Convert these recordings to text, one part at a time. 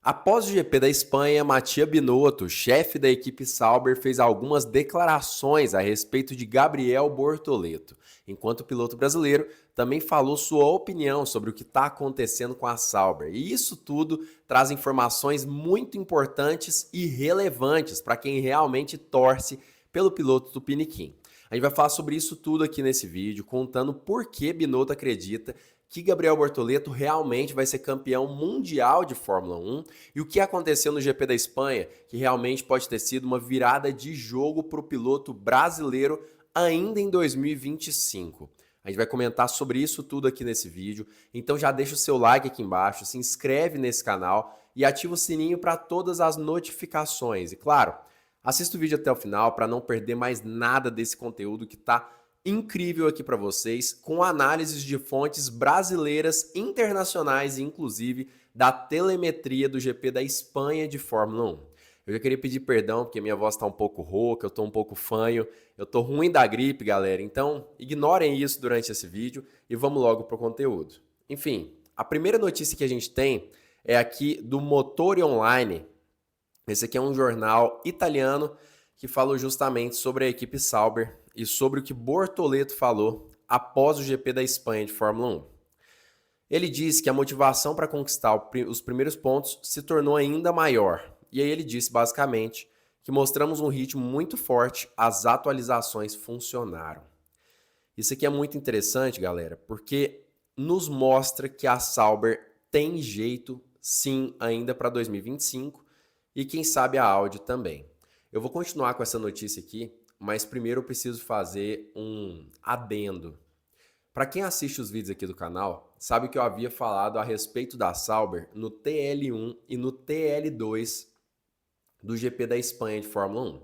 Após o GP da Espanha, Mattia Binotto, chefe da equipe Sauber, fez algumas declarações a respeito de Gabriel Bortoleto, enquanto o piloto brasileiro também falou sua opinião sobre o que está acontecendo com a Sauber. E isso tudo traz informações muito importantes e relevantes para quem realmente torce pelo piloto Tupiniquim. A gente vai falar sobre isso tudo aqui nesse vídeo, contando por que Binotto acredita que Gabriel Bortoleto realmente vai ser campeão mundial de Fórmula 1 e o que aconteceu no GP da Espanha, que realmente pode ter sido uma virada de jogo para o piloto brasileiro ainda em 2025. A gente vai comentar sobre isso tudo aqui nesse vídeo, então já deixa o seu like aqui embaixo, se inscreve nesse canal e ativa o sininho para todas as notificações. E claro, assista o vídeo até o final para não perder mais nada desse conteúdo que está incrível aqui para vocês, com análises de fontes brasileiras, internacionais e inclusive da telemetria do GP da Espanha de Fórmula 1. Eu já queria pedir perdão porque minha voz está um pouco rouca, eu estou um pouco fanho, eu estou ruim da gripe, galera, então ignorem isso durante esse vídeo e vamos logo para o conteúdo. Enfim, a primeira notícia que a gente tem é aqui do Motori Online. Esse aqui é um jornal italiano que falou justamente sobre a equipe Sauber e sobre o que Bortoleto falou após o GP da Espanha de Fórmula 1. Ele disse que a motivação para conquistar os primeiros pontos se tornou ainda maior. E aí ele disse basicamente que mostramos um ritmo muito forte, as atualizações funcionaram. Isso aqui é muito interessante, galera, porque nos mostra que a Sauber tem jeito sim ainda para 2025 e quem sabe a Audi também. Eu vou continuar com essa notícia aqui, mas primeiro eu preciso fazer um adendo. Para quem assiste os vídeos aqui do canal, sabe que eu havia falado a respeito da Sauber no TL1 e no TL2 do GP da Espanha de Fórmula 1.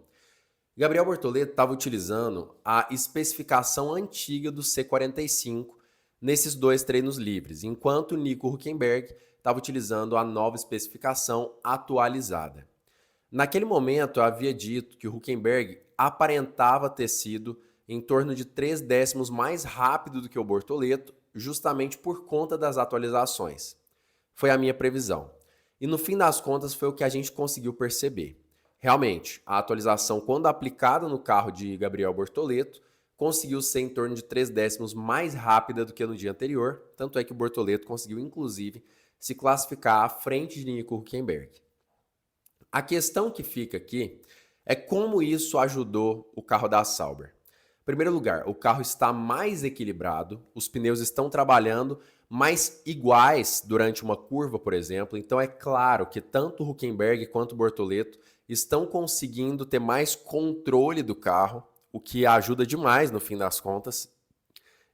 Gabriel Bortoleto estava utilizando a especificação antiga do C45 nesses dois treinos livres, enquanto Nico Hülkenberg estava utilizando a nova especificação atualizada. Naquele momento, eu havia dito que o Hülkenberg aparentava ter sido em torno de 3 décimos mais rápido do que o Bortoleto, justamente por conta das atualizações. Foi a minha previsão. E no fim das contas foi o que a gente conseguiu perceber. Realmente, a atualização, quando aplicada no carro de Gabriel Bortoleto, conseguiu ser em torno de 3 décimos mais rápida do que no dia anterior, tanto é que o Bortoleto conseguiu, inclusive, se classificar à frente de Nico Hülkenberg. A questão que fica aqui é como isso ajudou o carro da Sauber. Em primeiro lugar, o carro está mais equilibrado, os pneus estão trabalhando mais iguais durante uma curva, por exemplo, então é claro que tanto o Hülkenberg quanto o Bortoleto estão conseguindo ter mais controle do carro, o que ajuda demais no fim das contas,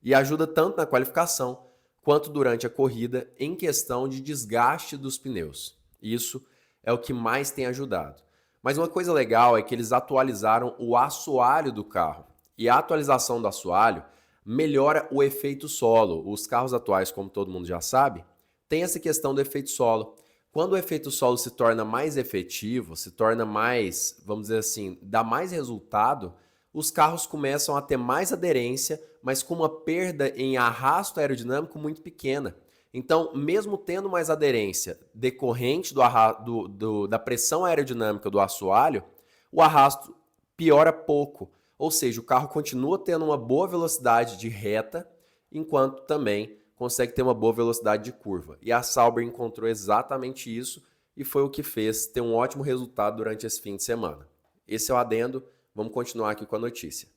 e ajuda tanto na qualificação quanto durante a corrida em questão de desgaste dos pneus. Isso é o que mais tem ajudado. Mas uma coisa legal é que eles atualizaram o assoalho do carro. E a atualização do assoalho melhora o efeito solo. Os carros atuais, como todo mundo já sabe, tem essa questão do efeito solo. Quando o efeito solo se torna mais efetivo, se torna mais, vamos dizer assim, dá mais resultado, os carros começam a ter mais aderência, mas com uma perda em arrasto aerodinâmico muito pequena. Então, mesmo tendo mais aderência decorrente da pressão aerodinâmica do assoalho, o arrasto piora pouco. Ou seja, o carro continua tendo uma boa velocidade de reta, enquanto também consegue ter uma boa velocidade de curva. E a Sauber encontrou exatamente isso e foi o que fez ter um ótimo resultado durante esse fim de semana. Esse é o adendo, vamos continuar aqui com a notícia.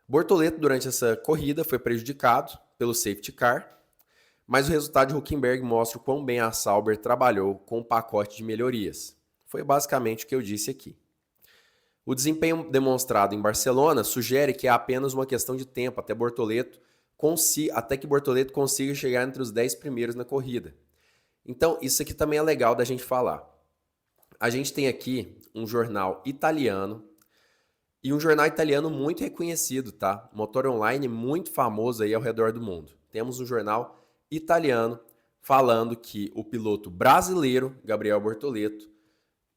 Bortoleto, durante essa corrida, foi prejudicado pelo safety car, mas o resultado de Hülkenberg mostra o quão bem a Sauber trabalhou com o pacote de melhorias. Foi basicamente o que eu disse aqui. O desempenho demonstrado em Barcelona sugere que é apenas uma questão de tempo até que Bortoleto consiga chegar entre os 10 primeiros na corrida. Então, isso aqui também é legal da gente falar. A gente tem aqui um jornal italiano, e um jornal italiano muito reconhecido, tá? Motor Online muito famoso aí ao redor do mundo. Temos um jornal italiano falando que o piloto brasileiro, Gabriel Bortoleto,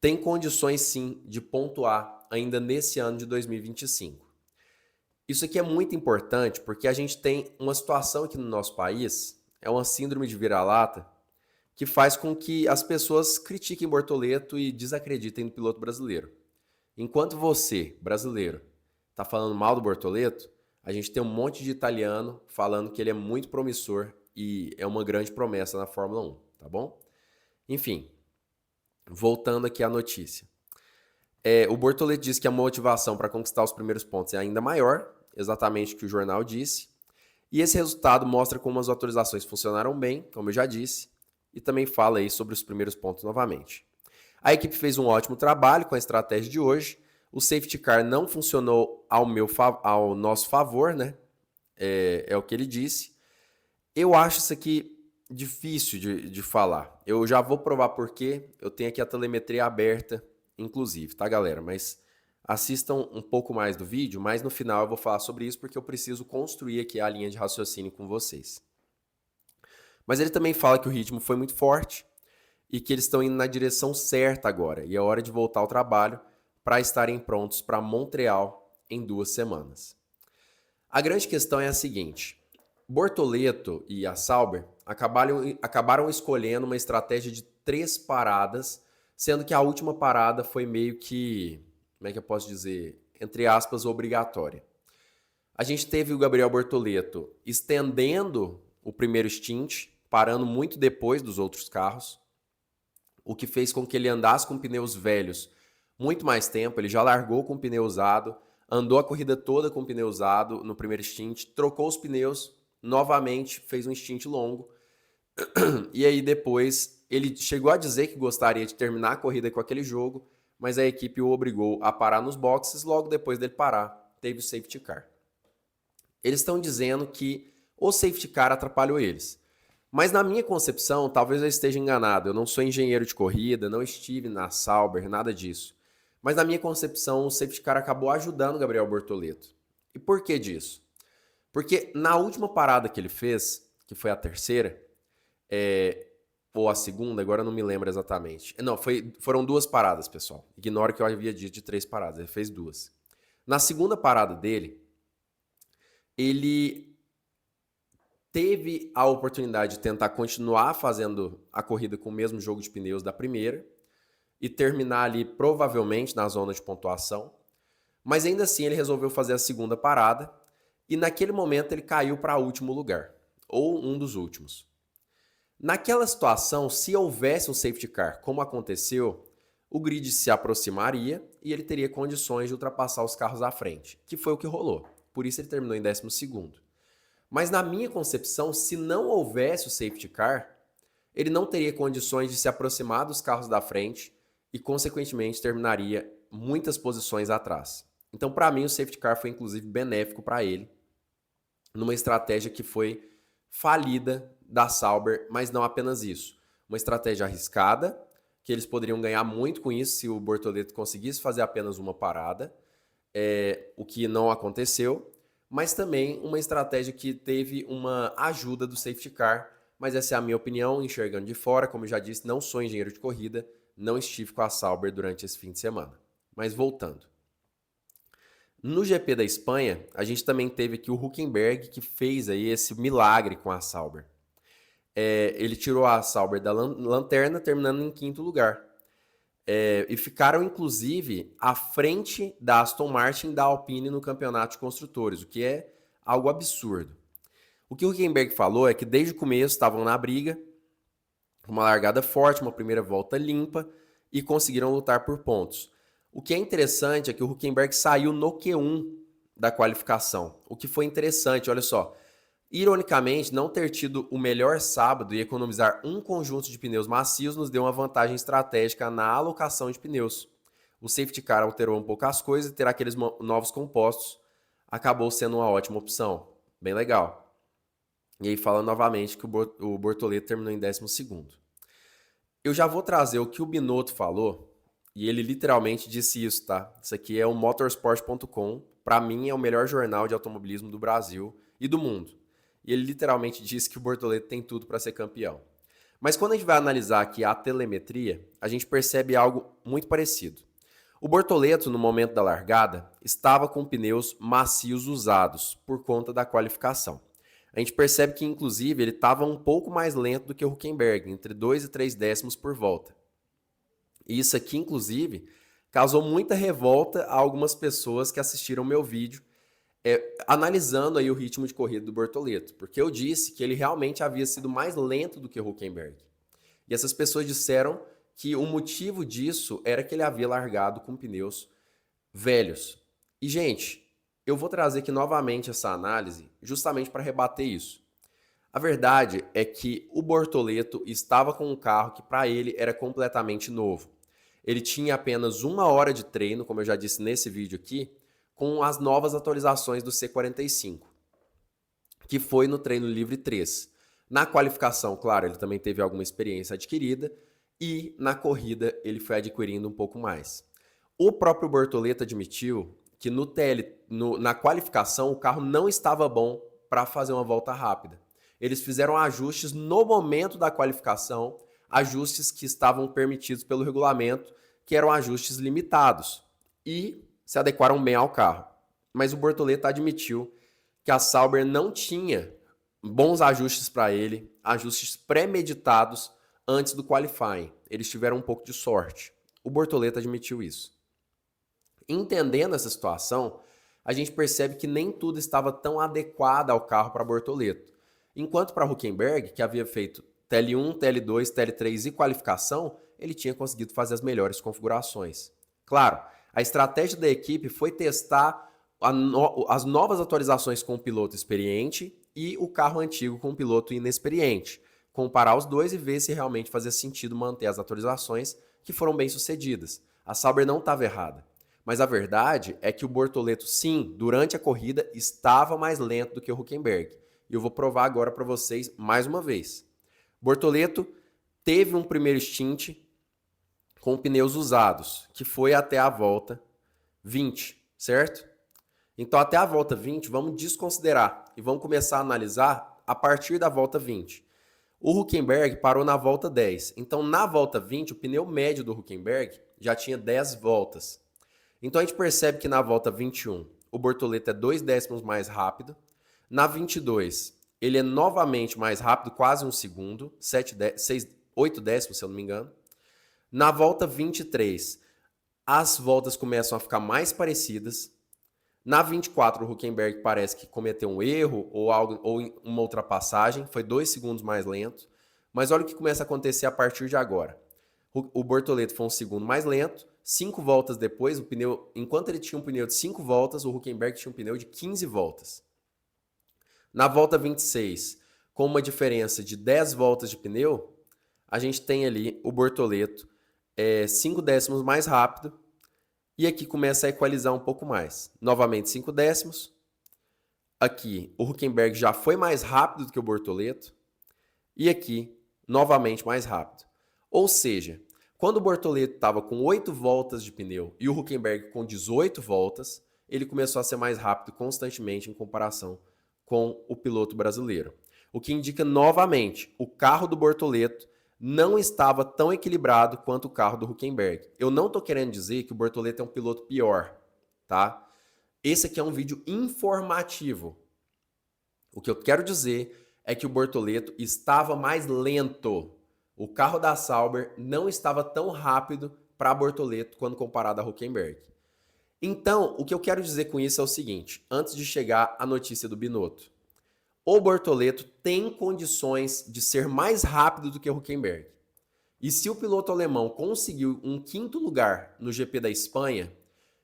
tem condições sim de pontuar ainda nesse ano de 2025. Isso aqui é muito importante porque a gente tem uma situação aqui no nosso país, é uma síndrome de vira-lata, que faz com que as pessoas critiquem Bortoleto e desacreditem no piloto brasileiro. Enquanto você, brasileiro, está falando mal do Bortoleto, a gente tem um monte de italiano falando que ele é muito promissor e é uma grande promessa na Fórmula 1, tá bom? Enfim, voltando aqui à notícia. O Bortoleto disse que a motivação para conquistar os primeiros pontos é ainda maior, exatamente o que o jornal disse, e esse resultado mostra como as autorizações funcionaram bem, como eu já disse, e também fala aí sobre os primeiros pontos novamente. A equipe fez um ótimo trabalho com a estratégia de hoje. O safety car não funcionou ao nosso favor, né? É o que ele disse. Eu acho isso aqui difícil de falar. Eu já vou provar por quê. Eu tenho aqui a telemetria aberta, inclusive, tá, galera? Mas assistam um pouco mais do vídeo, mas no final eu vou falar sobre isso porque eu preciso construir aqui a linha de raciocínio com vocês. Mas ele também fala que o ritmo foi muito forte e que eles estão indo na direção certa agora. E é hora de voltar ao trabalho para estarem prontos para Montreal em 2 semanas. A grande questão é a seguinte: Bortoleto e a Sauber acabaram escolhendo uma estratégia de 3 paradas, sendo que a última parada foi meio que, como é que eu posso dizer, entre aspas, obrigatória. A gente teve o Gabriel Bortoleto estendendo o primeiro stint, parando muito depois dos outros carros, o que fez com que ele andasse com pneus velhos muito mais tempo. Ele já largou com pneu usado, andou a corrida toda com pneu usado no primeiro stint, trocou os pneus, novamente fez um stint longo, e aí depois ele chegou a dizer que gostaria de terminar a corrida com aquele jogo, mas a equipe o obrigou a parar nos boxes. Logo depois dele parar, teve o safety car. Eles estão dizendo que o safety car atrapalhou eles. Mas na minha concepção, talvez eu esteja enganado. Eu não sou engenheiro de corrida, não estive na Sauber, nada disso. Mas na minha concepção, o safety car acabou ajudando o Gabriel Bortoleto. E por que disso? Porque na última parada que ele fez, que foi a terceira, ou a segunda, agora eu não me lembro exatamente. Não, foram 2 paradas, pessoal. Ignora que eu havia dito de 3 paradas, ele fez 2. Na segunda parada dele, ele teve a oportunidade de tentar continuar fazendo a corrida com o mesmo jogo de pneus da primeira e terminar ali provavelmente na zona de pontuação, mas ainda assim ele resolveu fazer a segunda parada e naquele momento ele caiu para o último lugar, ou um dos últimos. Naquela situação, se houvesse um safety car, como aconteceu, o grid se aproximaria e ele teria condições de ultrapassar os carros à frente, que foi o que rolou. Por isso ele terminou em 12º. Mas na minha concepção, se não houvesse o safety car, ele não teria condições de se aproximar dos carros da frente e, consequentemente, terminaria muitas posições atrás. Então, para mim, o safety car foi, inclusive, benéfico para ele, numa estratégia que foi falida da Sauber, mas não apenas isso. Uma estratégia arriscada, que eles poderiam ganhar muito com isso se o Bortoleto conseguisse fazer apenas uma parada, o que não aconteceu, mas também uma estratégia que teve uma ajuda do safety car, mas essa é a minha opinião, enxergando de fora. Como eu já disse, não sou engenheiro de corrida, não estive com a Sauber durante esse fim de semana. Mas voltando. No GP da Espanha, a gente também teve aqui o Hülkenberg, que fez aí esse milagre com a Sauber. Ele tirou a Sauber da lanterna, terminando em 5º lugar. E ficaram, inclusive, à frente da Aston Martin e da Alpine no campeonato de construtores, o que é algo absurdo. O que o Hülkenberg falou é que desde o começo estavam na briga, uma largada forte, uma primeira volta limpa, e conseguiram lutar por pontos. O que é interessante é que o Hülkenberg saiu no Q1 da qualificação, o que foi interessante, olha só. Ironicamente, não ter tido o melhor sábado e economizar um conjunto de pneus macios nos deu uma vantagem estratégica na alocação de pneus. O safety car alterou um pouco as coisas e ter aqueles novos compostos acabou sendo uma ótima opção. Bem legal. E aí fala novamente que o Bortoleto terminou em 12º. Eu já vou trazer o que o Binotto falou, e ele literalmente disse isso, tá? Isso aqui é o motorsport.com. Para mim é o melhor jornal de automobilismo do Brasil e do mundo. E ele literalmente disse que o Bortoleto tem tudo para ser campeão. Mas quando a gente vai analisar aqui a telemetria, a gente percebe algo muito parecido. O Bortoleto, no momento da largada, estava com pneus macios usados por conta da qualificação. a gente percebe que, inclusive, ele estava um pouco mais lento do que o Hülkenberg, entre 2 e 3 décimos por volta. E isso aqui, inclusive, causou muita revolta a algumas pessoas que assistiram meu vídeo, analisando aí o ritmo de corrida do Bortoleto, porque eu disse que ele realmente havia sido mais lento do que o Hülkenberg. E essas pessoas disseram que o motivo disso era que ele havia largado com pneus velhos. E, gente, eu vou trazer aqui novamente essa análise justamente para rebater isso. A verdade é que o Bortoleto estava com um carro que para ele era completamente novo. Ele tinha apenas 1 hora de treino, como eu já disse nesse vídeo aqui, com as novas atualizações do C45, que foi no treino livre 3. Na qualificação, claro, ele também teve alguma experiência adquirida e na corrida ele foi adquirindo um pouco mais. O próprio Bortoleto admitiu que na qualificação o carro não estava bom para fazer uma volta rápida. Eles fizeram ajustes no momento da qualificação, ajustes que estavam permitidos pelo regulamento, que eram ajustes limitados e se adequaram bem ao carro. Mas o Bortoleto admitiu que a Sauber não tinha bons ajustes para ele, ajustes pré-meditados antes do qualifying. Eles tiveram um pouco de sorte. O Bortoleto admitiu isso. Entendendo essa situação, a gente percebe que nem tudo estava tão adequado ao carro para Bortoleto. Enquanto para Hülkenberg, que havia feito TL1, TL2, TL3 e qualificação, ele tinha conseguido fazer as melhores configurações. Claro, a estratégia da equipe foi testar as novas atualizações com o piloto experiente e o carro antigo com o piloto inexperiente. Comparar os dois e ver se realmente fazia sentido manter as atualizações que foram bem sucedidas. A Sauber não estava errada. Mas a verdade é que o Bortoleto, sim, durante a corrida, estava mais lento do que o Hülkenberg. E eu vou provar agora para vocês mais uma vez. Bortoleto teve um primeiro stint com pneus usados, que foi até a volta 20, certo? Então, até a volta 20, vamos desconsiderar e vamos começar a analisar a partir da volta 20. O Hülkenberg parou na volta 10. Então, na volta 20, o pneu médio do Hülkenberg já tinha 10 voltas. Então, a gente percebe que na volta 21, o Bortoleto é 2 décimos mais rápido. Na 22, ele é novamente mais rápido, quase um segundo, 8 décimos, se eu não me engano. Na volta 23, as voltas começam a ficar mais parecidas. Na 24, o Hülkenberg parece que cometeu um erro ou uma ultrapassagem, foi 2 segundos mais lento. Mas olha o que começa a acontecer a partir de agora. O Bortoleto foi um segundo mais lento. 5 voltas depois, enquanto ele tinha um pneu de 5 voltas, o Hülkenberg tinha um pneu de 15 voltas. Na volta 26, com uma diferença de 10 voltas de pneu, a gente tem ali o Bortoleto 5 décimos mais rápido e aqui começa a equalizar um pouco mais. Novamente 5 décimos. Aqui o Hülkenberg já foi mais rápido do que o Bortoleto e aqui novamente mais rápido. Ou seja, quando o Bortoleto estava com 8 voltas de pneu e o Hülkenberg com 18 voltas, ele começou a ser mais rápido constantemente em comparação com o piloto brasileiro. O que indica novamente, o carro do Bortoleto não estava tão equilibrado quanto o carro do Hülkenberg. Eu não estou querendo dizer que o Bortoleto é um piloto pior, tá? Esse aqui é um vídeo informativo. O que eu quero dizer é que o Bortoleto estava mais lento. O carro da Sauber não estava tão rápido para Bortoleto quando comparado a Hülkenberg. Então, o que eu quero dizer com isso é o seguinte, antes de chegar à notícia do Binotto. O Bortoleto tem condições de ser mais rápido do que o Hülkenberg. E se o piloto alemão conseguiu um 5º lugar no GP da Espanha,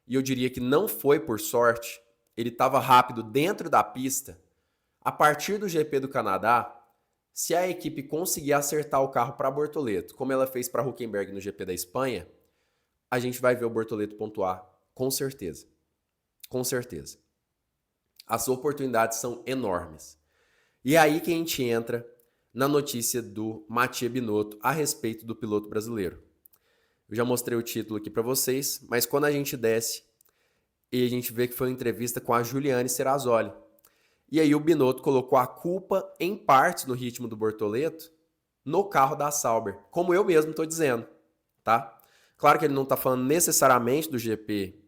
e eu diria que não foi por sorte, ele estava rápido dentro da pista, a partir do GP do Canadá, se a equipe conseguir acertar o carro para Bortoleto, como ela fez para Hülkenberg no GP da Espanha, a gente vai ver o Bortoleto pontuar, com certeza. Com certeza. As oportunidades são enormes. E é aí que a gente entra na notícia do Mattia Binotto a respeito do piloto brasileiro. Eu já mostrei o título aqui para vocês, mas quando a gente desce e a gente vê que foi uma entrevista com a Giuliana Serrazoli. E aí o Binotto colocou a culpa, em partes, no ritmo do Bortoleto, no carro da Sauber, como eu mesmo estou dizendo, tá? Claro que ele não está falando necessariamente do GP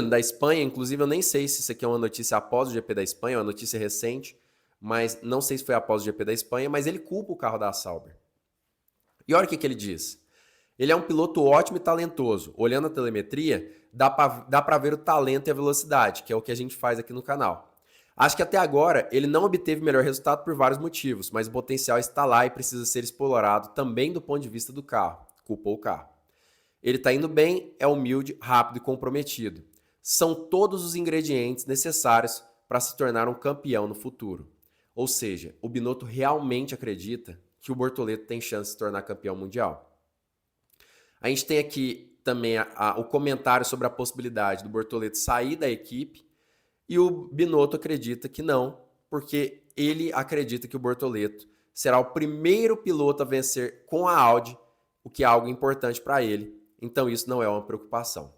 da Espanha, inclusive eu nem sei se isso aqui é uma notícia após o GP da Espanha, é uma notícia recente, mas não sei se foi após o GP da Espanha, mas ele culpa o carro da Sauber. E olha o que ele diz. Ele é um piloto ótimo e talentoso. Olhando a telemetria, dá para ver o talento e a velocidade, que é o que a gente faz aqui no canal. Acho que até agora ele não obteve melhor resultado por vários motivos, mas o potencial está lá e precisa ser explorado também do ponto de vista do carro. Culpou o carro. Ele está indo bem, é humilde, rápido e comprometido. São todos os ingredientes necessários para se tornar um campeão no futuro. Ou seja, o Binotto realmente acredita que o Bortoleto tem chance de se tornar campeão mundial. A gente tem aqui também o comentário sobre a possibilidade do Bortoleto sair da equipe e o Binotto acredita que não, porque ele acredita que o Bortoleto será o primeiro piloto a vencer com a Audi, o que é algo importante para ele. Então isso não é uma preocupação.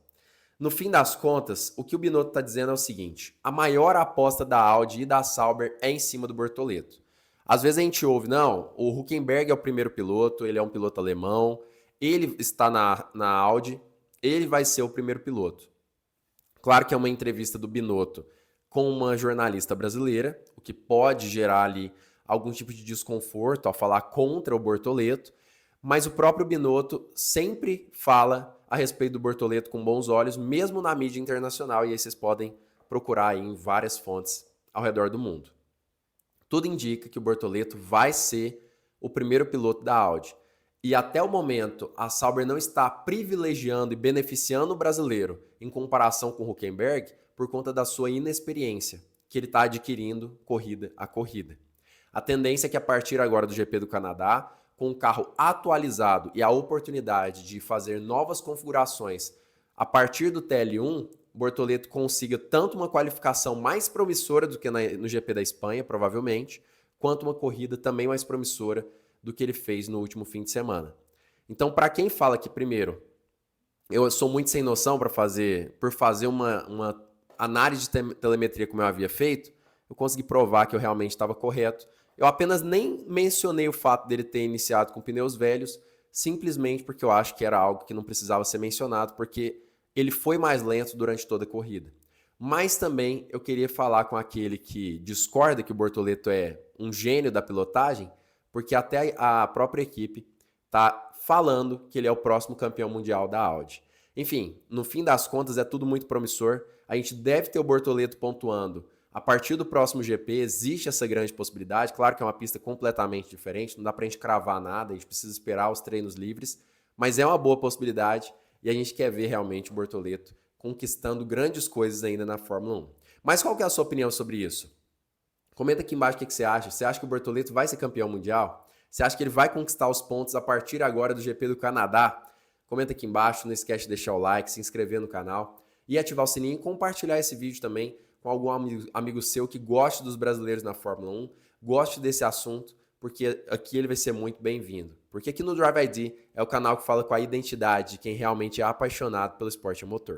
No fim das contas, o que o Binotto está dizendo é o seguinte: a maior aposta da Audi e da Sauber é em cima do Bortoleto. Às vezes a gente ouve, não, o Hülkenberg é o primeiro piloto, ele é um piloto alemão, ele está na Audi, ele vai ser o primeiro piloto. Claro que é uma entrevista do Binotto com uma jornalista brasileira, o que pode gerar ali algum tipo de desconforto ao falar contra o Bortoleto, mas o próprio Binotto sempre fala a respeito do Bortoleto com bons olhos, mesmo na mídia internacional, e aí vocês podem procurar aí em várias fontes ao redor do mundo. Tudo indica que o Bortoleto vai ser o primeiro piloto da Audi. E até o momento, a Sauber não está privilegiando e beneficiando o brasileiro em comparação com o Hülkenberg por conta da sua inexperiência, que ele está adquirindo corrida a corrida. A tendência é que a partir agora do GP do Canadá, com o carro atualizado e a oportunidade de fazer novas configurações a partir do TL1, Bortoleto consiga tanto uma qualificação mais promissora do que no GP da Espanha, provavelmente, quanto uma corrida também mais promissora do que ele fez no último fim de semana. Então, para quem fala que, primeiro, eu sou muito sem noção por fazer uma análise de telemetria como eu havia feito, eu consegui provar que eu realmente estava correto. Eu apenas nem mencionei o fato dele ter iniciado com pneus velhos, simplesmente porque eu acho que era algo que não precisava ser mencionado, porque ele foi mais lento durante toda a corrida. Mas também eu queria falar com aquele que discorda que o Bortoleto é um gênio da pilotagem, porque até a própria equipe está falando que ele é o próximo campeão mundial da Audi. Enfim, no fim das contas é tudo muito promissor. A gente deve ter o Bortoleto pontuando. A partir do próximo GP existe essa grande possibilidade. Claro que é uma pista completamente diferente, não dá para a gente cravar nada, a gente precisa esperar os treinos livres, mas é uma boa possibilidade e a gente quer ver realmente o Bortoleto conquistando grandes coisas ainda na Fórmula 1. Mas qual que é a sua opinião sobre isso? Comenta aqui embaixo o que você acha. Você acha que o Bortoleto vai ser campeão mundial? Você acha que ele vai conquistar os pontos a partir agora do GP do Canadá? Comenta aqui embaixo, não esquece de deixar o like, se inscrever no canal e ativar o sininho e compartilhar esse vídeo também com algum amigo seu que goste dos brasileiros na Fórmula 1, goste desse assunto, porque aqui ele vai ser muito bem-vindo. Porque aqui no Drive ID é o canal que fala com a identidade de quem realmente é apaixonado pelo esporte a motor.